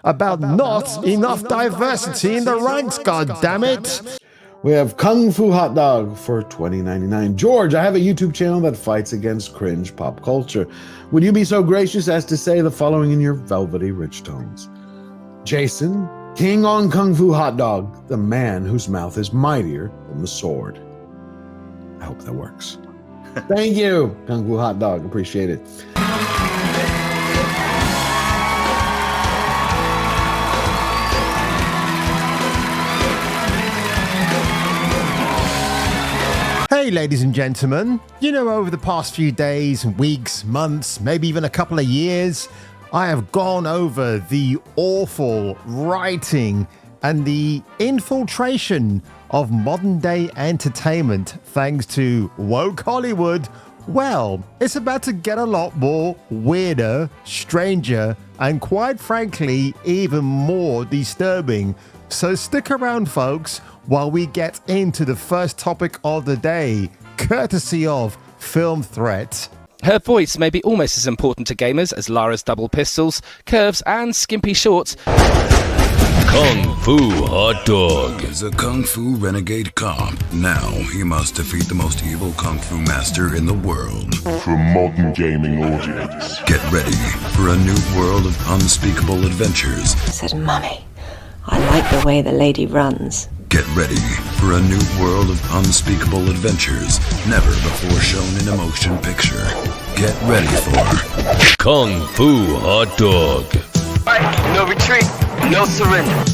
about not enough diversity in the ranks, goddammit. We have Kung Fu Hot Dog for $20.99. George, I have a YouTube channel that fights against cringe pop culture. Would you be so gracious as to say the following in your velvety rich tones? Jason, King on Kung Fu Hot Dog, the man whose mouth is mightier than the sword. I hope that works. Thank you, Kung Fu Hot Dog. Appreciate it. Hey ladies and gentlemen, you know, over the past few days, weeks, months, maybe even a couple of years, I have gone over the awful writing and the infiltration of modern day entertainment thanks to woke Hollywood. Well, it's about to get a lot more weirder, stranger, and quite frankly, even more disturbing. So stick around, folks, while we get into the first topic of the day, courtesy of Film Threat. Her voice may be almost as important to gamers as Lara's double pistols, curves, and skimpy shorts. Kung Fu Hot Dog is a Kung Fu renegade cop. Now he must defeat the most evil Kung Fu master in the world. for a modern gaming audience. Get ready for a new world of unspeakable adventures. I said, Mummy, I like the way the lady runs. Get ready for a new world of unspeakable adventures, never before shown in a motion picture. Get ready for Kung Fu Hot Dog. No retreat, no surrender.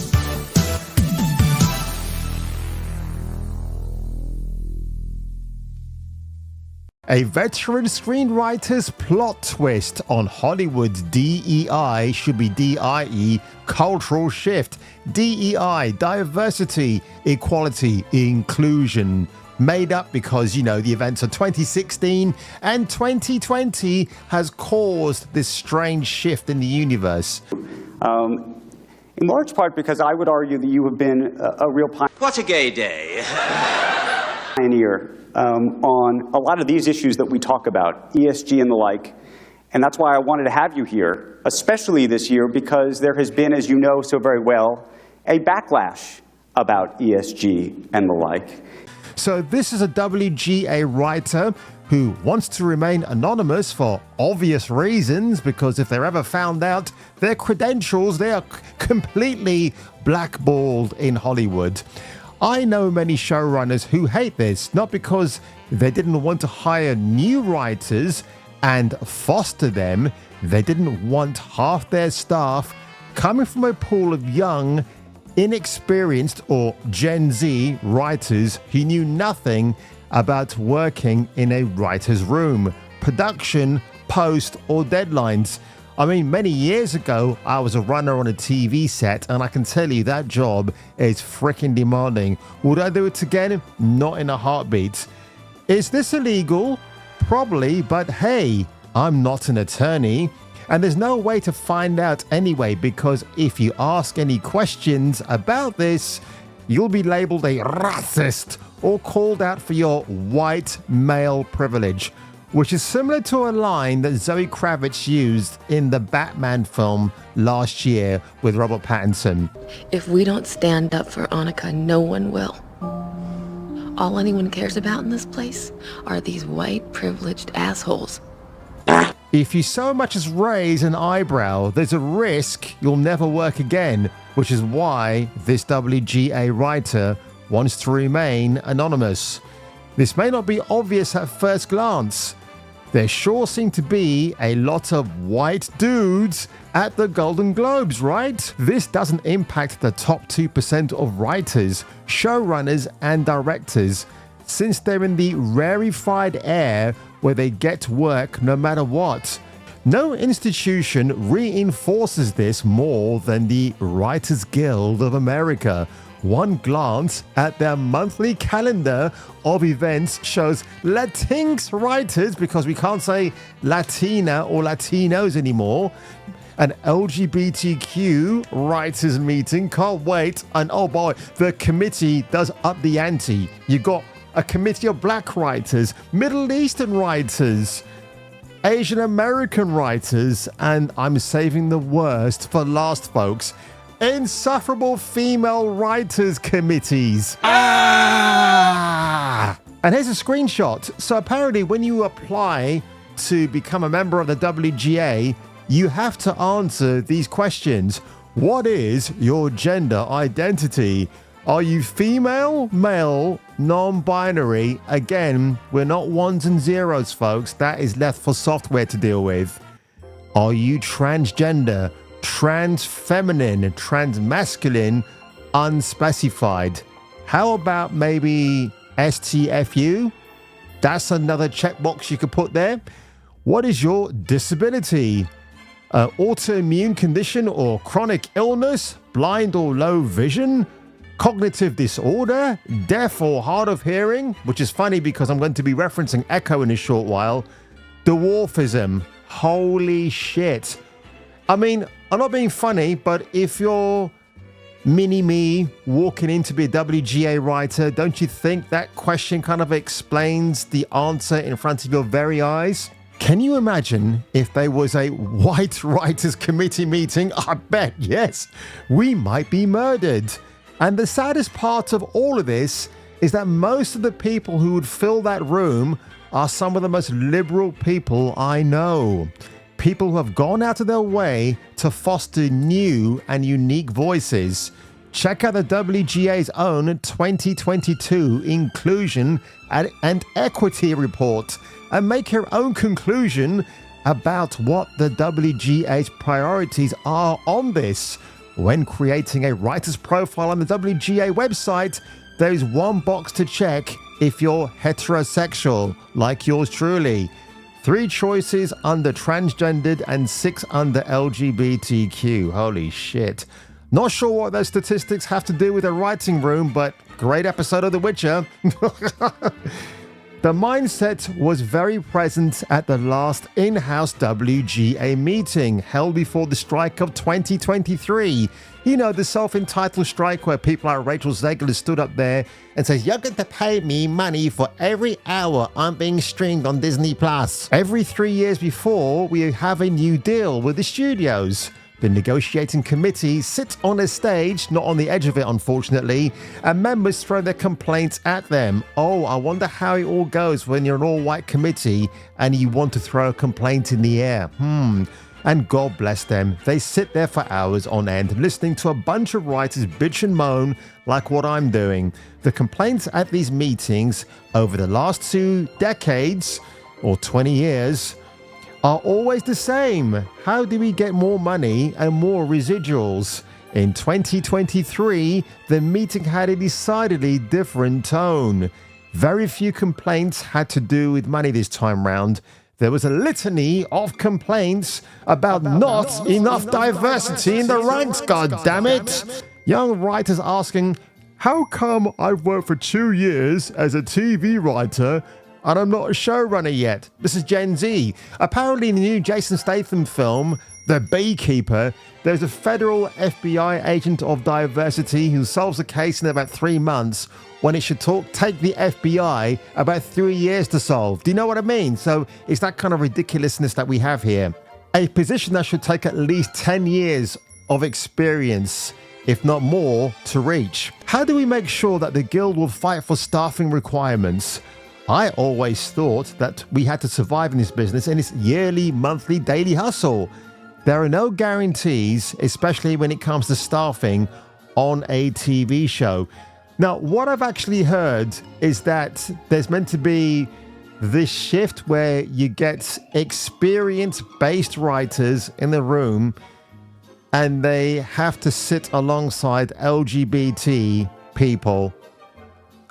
A veteran screenwriter's plot twist on Hollywood's DEI should be DIE, cultural shift. DEI, diversity, equality, inclusion. Made up because, you know, the events of 2016 and 2020 has caused this strange shift in the universe. In large part because I would argue that you have been a real What's a gay day? pioneer on a lot of these issues that we talk about, ESG and the like. And that's why I wanted to have you here, especially this year, because there has been, as you know so very well, a backlash about ESG and the like. So this is a WGA writer who wants to remain anonymous for obvious reasons, because if they're ever found out, their credentials, they are completely blackballed in Hollywood. I know many showrunners who hate this, not because they didn't want to hire new writers and foster them. They didn't want half their staff coming from a pool of young, inexperienced or Gen Z writers who knew nothing about working in a writer's room, production, post, or deadlines. I mean, many years ago, I was a runner on a TV set, and I can tell you that job is freaking demanding. Would I do it again? Not in a heartbeat. Is this illegal? Probably, but hey, I'm not an attorney. And there's no way to find out anyway, because if you ask any questions about this, you'll be labeled a racist or called out for your white male privilege, which is similar to a line that Zoe Kravitz used in the Batman film last year with Robert Pattinson. If we don't stand up for Annika, no one will. All anyone cares about in this place are these white privileged assholes. If you so much as raise an eyebrow, there's a risk you'll never work again, which is why this WGA writer wants to remain anonymous. This may not be obvious at first glance. There sure seem to be a lot of white dudes at the Golden Globes, right? This doesn't impact the top 2% of writers, showrunners, and directors, since they're in the rarefied air where they get work no matter what. No institution reinforces this more than the Writers Guild of America. One glance at their monthly calendar of events shows Latinx writers, because we can't say Latina or Latinos anymore, an LGBTQ writers meeting, can't wait, and oh boy, the committee does up the ante. You got a committee of black writers, Middle Eastern writers, Asian American writers, and I'm saving the worst for last, folks, insufferable female writers committees. And here's a screenshot. So apparently when you apply to become a member of the WGA, you have to answer these questions. What is your gender identity? Are you female, male, non-binary? Again, we're not ones and zeros, folks. That is left for software to deal with. Are you transgender, trans feminine, trans masculine, unspecified? How about maybe STFU? That's another checkbox you could put there. What is your disability? Autoimmune condition or chronic illness? Blind or low vision? Cognitive disorder? Deaf or hard of hearing? Which is funny because I'm going to be referencing Echo in a short while. Dwarfism. Holy shit. I mean, I'm not being funny, but if you're mini-me walking in to be a WGA writer, don't you think that question kind of explains the answer in front of your very eyes? Can you imagine if there was a white writers committee meeting? I bet, yes, we might be murdered. And the saddest part of all of this is that most of the people who would fill that room are some of the most liberal people I know. People who have gone out of their way to foster new and unique voices. Check out the WGA's own 2022 Inclusion and Equity Report and make your own conclusion about what the WGA's priorities are on this. When creating a writer's profile on the WGA website, there is one box to check if you're heterosexual, like yours truly. 3 choices under transgendered and 6 under LGBTQ. Holy shit. Not sure what those statistics have to do with a writing room, but great episode of The Witcher. The mindset was very present at the last in-house WGA meeting held before the strike of 2023. You know, the self-entitled strike where people like Rachel Zegler stood up there and says, "You're going to pay me money for every hour I'm being streamed on Disney+." Every 3 years before, we have a new deal with the studios. The negotiating committee sits on a stage, not on the edge of it, unfortunately, and members throw their complaints at them. Oh, I wonder how it all goes when you're an all-white committee and you want to throw a complaint in the air. And God bless them. They sit there for hours on end listening to a bunch of writers bitch and moan like what I'm doing. The complaints at these meetings over the last 2 decades, or 20 years, are always the same. How do we get more money and more residuals? In 2023, the meeting had a decidedly different tone. Very few complaints had to do with money this time round. There was a litany of complaints about not enough diversity in the ranks, goddammit. Young writers asking, how come I've worked for 2 years as a TV writer and I'm not a showrunner yet? This is Gen Z. Apparently in the new Jason Statham film, The Beekeeper, there's a federal FBI agent of diversity who solves a case in about 3 months when it should take the FBI about 3 years to solve. Do you know what I mean? So it's that kind of ridiculousness that we have here. A position that should take at least 10 years of experience, if not more, to reach. How do we make sure that the guild will fight for staffing requirements? I always thought that we had to survive in this business in its yearly, monthly, daily hustle. There are no guarantees, especially when it comes to staffing on a TV show. Now, what I've actually heard is that there's meant to be this shift where you get experience-based writers in the room and they have to sit alongside LGBT people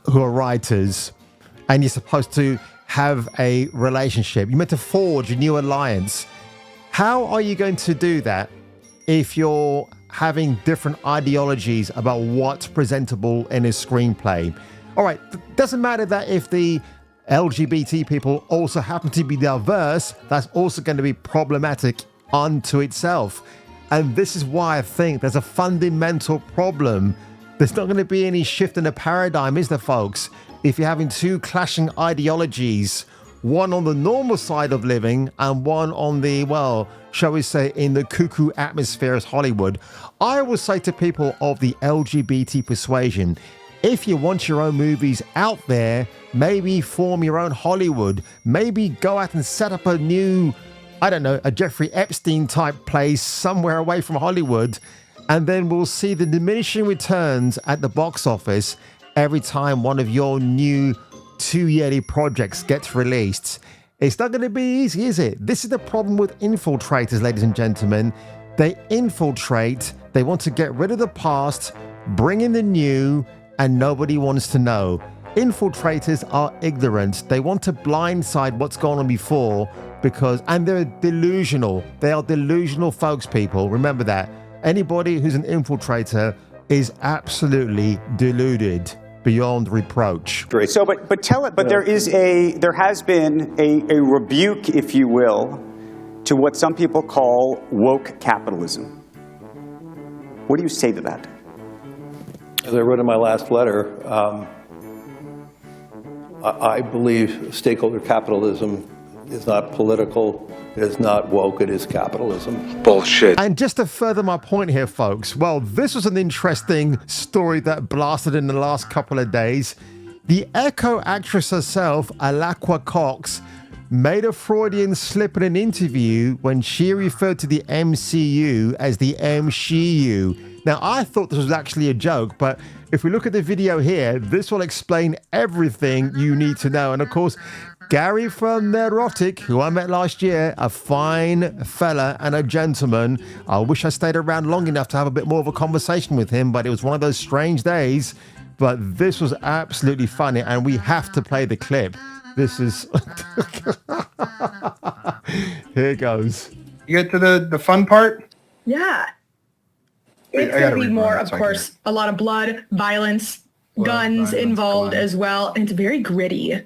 who are writers. And you're supposed to have a relationship. You're meant to forge a new alliance. How are you going to do that if you're having different ideologies about what's presentable in a screenplay? All right, doesn't matter that if the LGBT people also happen to be diverse, that's also going to be problematic unto itself. And this is why I think there's a fundamental problem. There's not going to be any shift in the paradigm, is there, folks? If you're having 2 clashing ideologies one on the normal side of living and one on the, well, shall we say, in the cuckoo atmosphere as Hollywood. I will say to people of the LGBT persuasion, if you want your own movies out there, maybe form your own Hollywood. Maybe go out and set up a new, I don't know, a Jeffrey Epstein type place somewhere away from Hollywood. And then we'll see the diminishing returns at the box office every time one of your new 2-yearly projects gets released. It's not going to be easy, is it? This is the problem with infiltrators, ladies and gentlemen. They infiltrate, they want to get rid of the past, bring in the new, and nobody wants to know. Infiltrators are ignorant. They want to blindside what's gone on before and they're delusional. They are delusional folks, people. Remember that. Anybody who's an infiltrator is absolutely deluded beyond reproach. So, but tell it. But there has been a rebuke, if you will, to what some people call woke capitalism. What do you say to that? As I wrote in my last letter, I believe stakeholder capitalism is not political, it is not woke, it is capitalism. Bullshit. And just to further my point here, folks, well, this was an interesting story that blasted in the last couple of days. The Echo actress herself, Alaqua Cox, made a Freudian slip in an interview when she referred to the MCU as the MSHU. Now, I thought this was actually a joke, but if we look at the video here, this will explain everything you need to know. And of course, Gary from Neurotic, who I met last year, a fine fella and a gentleman. I wish I stayed around long enough to have a bit more of a conversation with him, but it was one of those strange days. But this was absolutely funny, and we have to play the clip. This is... Here goes. You get to the fun part? Yeah. It's going to be more, of course, a lot of blood, violence, guns involved as well. And it's very gritty.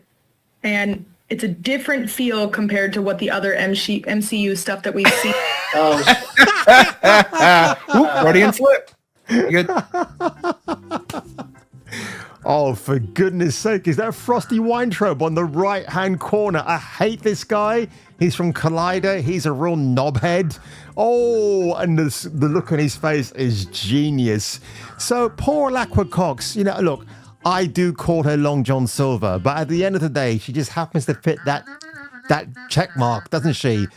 And it's a different feel compared to what the other MCU stuff that we've seen. Freudian slip. Oh, for goodness sake, is that Frosty Weintraub on the right-hand corner? I hate this guy. He's from Collider. He's a real knobhead. Oh, and the look on his face is genius. So poor Alaqua Cox, look, I do call her Long John Silver, but at the end of the day, she just happens to fit that check mark, doesn't she?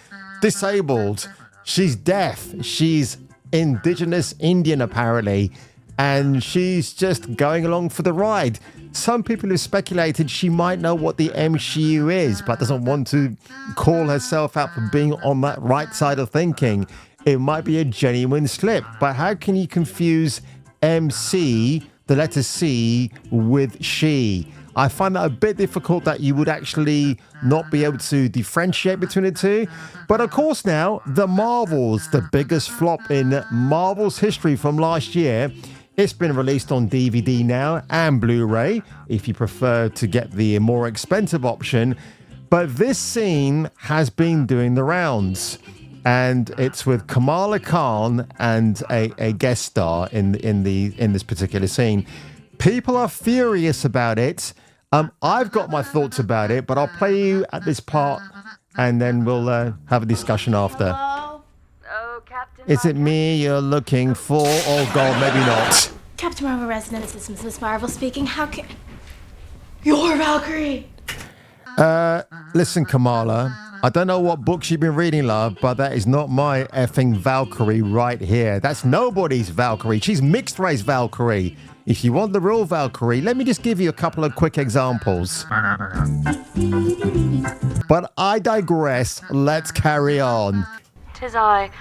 Disabled. She's deaf. She's indigenous Indian, apparently. And she's just going along for the ride. Some people have speculated she might know what the MSHU is, but doesn't want to call herself out for being on that right side of thinking. It might be a genuine slip, but how can you confuse MC, the letter C, with she? I find that a bit difficult that you would actually not be able to differentiate between the two. But of course now, The Marvels, the biggest flop in Marvel's history from last year, it's been released on DVD now and Blu-ray, if you prefer to get the more expensive option. But this scene has been doing the rounds. And it's with Kamala Khan and a guest star in this particular scene. People are furious about it. I've got my thoughts about it, but I'll play you at this part and then we'll have a discussion after. Oh, Captain Is it me you're looking for? Oh God, maybe not. Captain Marvel Resonance, this is Miss Marvel speaking. How can... You're Valkyrie! Listen, Kamala, I don't know what books you've been reading, love, but that is not my effing Valkyrie right here. That's nobody's Valkyrie. She's mixed race Valkyrie. If you want the real Valkyrie, let me just give you a couple of quick examples. But I digress. Let's carry on. 'Tis I.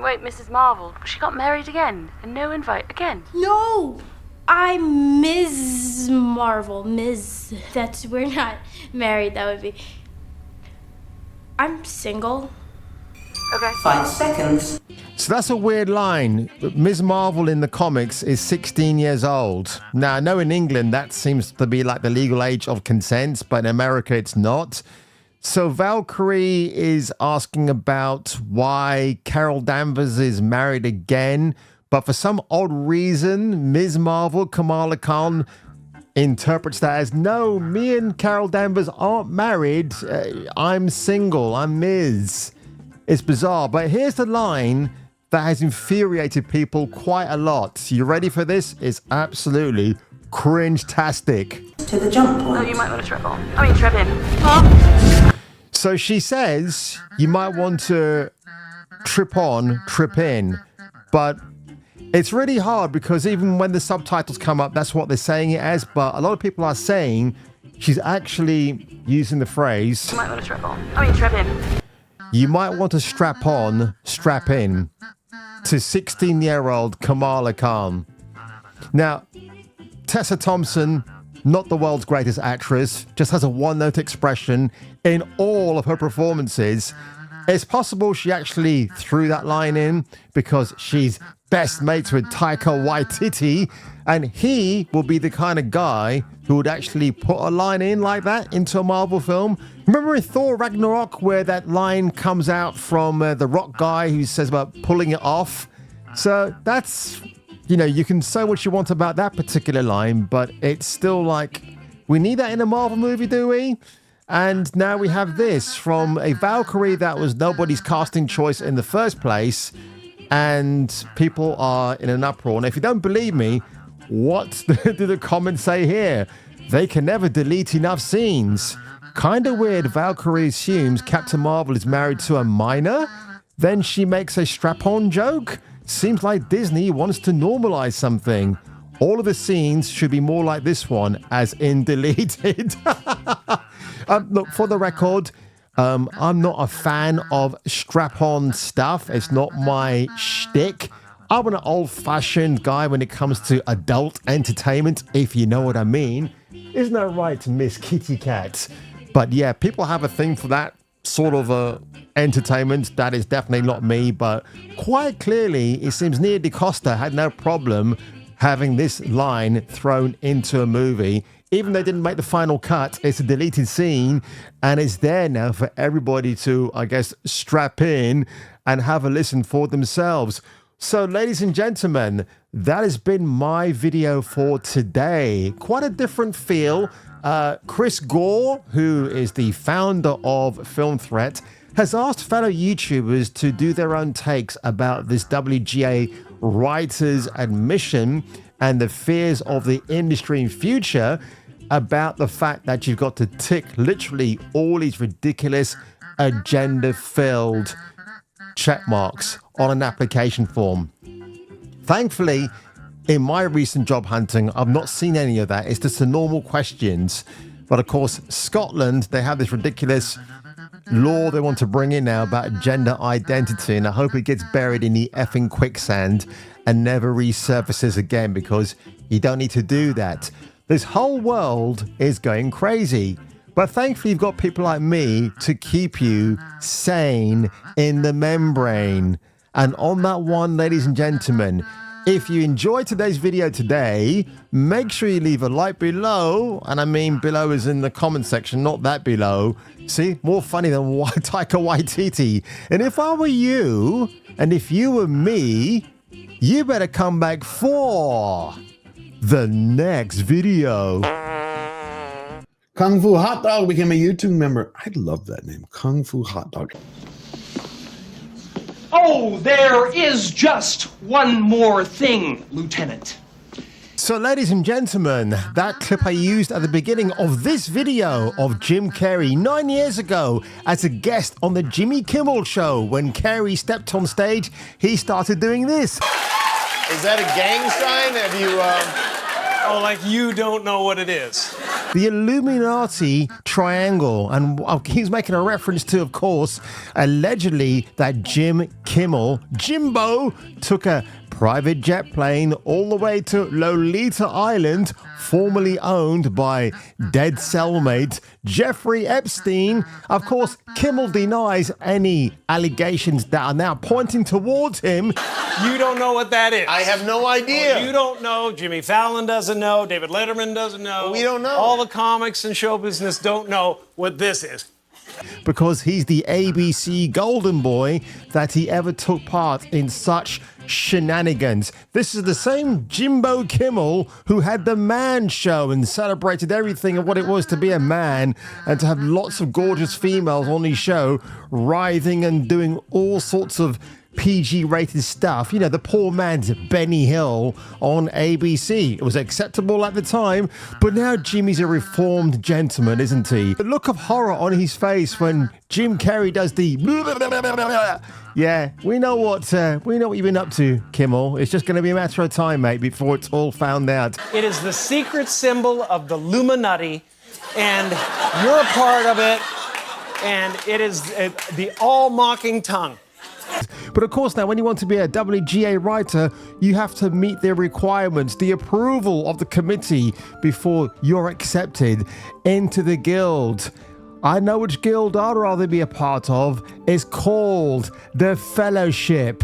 Wait, Mrs. Marvel, she got married again, and no invite again. No! I'm Ms. Marvel. We're not married, that would be... I'm single. Okay. 5 seconds. So that's a weird line. Ms. Marvel in the comics is 16 years old. Now, I know in England that seems to be like the legal age of consent, but in America it's not. So Valkyrie is asking about why Carol Danvers is married again, but for some odd reason, Ms. Marvel, Kamala Khan, interprets that as, no, me and Carol Danvers aren't married. I'm single. I'm Ms. It's bizarre, but here's the line that has infuriated people quite a lot. You ready for this? It's absolutely cringe-tastic. To the jump point. Oh, you might want to trip on. I mean, trip in. Huh? So she says you might want to trip on, trip in, but it's really hard because even when the subtitles come up, that's what they're saying it as, but a lot of people are saying she's actually using the phrase, you might want to trip on. I mean, trip in. You might want to strap on, strap in, to 16-year-old Kamala Khan. Now, Tessa Thompson, not the world's greatest actress, just has a one-note expression in all of her performances. It's possible she actually threw that line in because she's best mates with Taika Waititi, and he will be the kind of guy who would actually put a line in like that into a Marvel film. Remember in Thor Ragnarok where that line comes out from the rock guy who says about pulling it off? So that's, you know, you can say what you want about that particular line, but it's still like, we need that in a Marvel movie, do we? And now we have this from a Valkyrie that was nobody's casting choice in the first place, and people are in an uproar. And if you don't believe me, what do the comments say here? They can never delete enough scenes. Kinda weird Valkyrie assumes Captain Marvel is married to a minor, then she makes a strap-on joke? Seems like Disney wants to normalize something. All of the scenes should be more like this one, as in deleted. Look, for the record, I'm not a fan of strap-on stuff. It's not my shtick. I'm an old-fashioned guy when it comes to adult entertainment, if you know what I mean. Isn't that right, Miss Kitty Cat? But yeah, people have a thing for that sort of entertainment. That is definitely not me, but quite clearly, it seems Nia DaCosta had no problem having this line thrown into a movie. Even though they didn't make the final cut, it's a deleted scene, and it's there now for everybody to, I guess, strap in and have a listen for themselves. So, ladies and gentlemen, that has been my video for today. Quite a different feel. Chris Gore, who is the founder of Film Threat, has asked fellow YouTubers to do their own takes about this WGA writer's admission and the fears of the industry in future about the fact that you've got to tick literally all these ridiculous agenda-filled check marks on an application form. Thankfully, in my recent job hunting, I've not seen any of that. It's just the normal questions. But of course, Scotland, they have this ridiculous law they want to bring in now about gender identity, and I hope it gets buried in the effing quicksand and never resurfaces again, because you don't need to do that. This whole world is going crazy. But thankfully, you've got people like me to keep you sane in the membrane. And on that one, ladies and gentlemen, if you enjoyed today's video today, make sure you leave a like below. And I mean below is in the comment section, not that below. See, more funny than Taika Waititi. And if I were you, and if you were me, you better come back for the next video. Kung Fu Hot Dog became a YouTube member. I love that name, Kung Fu Hot Dog. Oh, there is just one more thing, Lieutenant. So, ladies and gentlemen, that clip I used at the beginning of this video of Jim Carrey 9 years ago as a guest on the Jimmy Kimmel Show. When Carrey stepped on stage, he started doing this. Is that a gang sign? Have you, Oh, like you don't know what it is. The Illuminati triangle. And he's making a reference to, of course, allegedly that Jim Kimmel, Jimbo, took a private jet plane all the way to Lolita Island, formerly owned by dead cellmate Jeffrey Epstein. Of course, Kimmel denies any allegations that are now pointing towards him. You don't know what that is. I have no idea. Well, you don't know. Jimmy Fallon doesn't know. David Letterman doesn't know. We don't know. All the comics and show business don't know what this is. because he's the ABC golden boy that he ever took part in such shenanigans. This is the same Jimbo Kimmel who had the Man Show and celebrated everything of what it was to be a man and to have lots of gorgeous females on his show writhing and doing all sorts of PG-rated stuff. You know, the poor man's Benny Hill on ABC. It was acceptable at the time, but now Jimmy's a reformed gentleman, isn't he? The look of horror on his face when Jim Carrey does the yeah, we know what you've been up to, Kimmel. It's just going to be a matter of time, mate, before it's all found out. It is the secret symbol of the Illuminati, and you're a part of it, and it is the all-mocking tongue. But of course, now when you want to be a WGA writer, you have to meet their requirements, the approval of the committee before you're accepted into the guild. I know which guild I'd rather be a part of. It's called the Fellowship.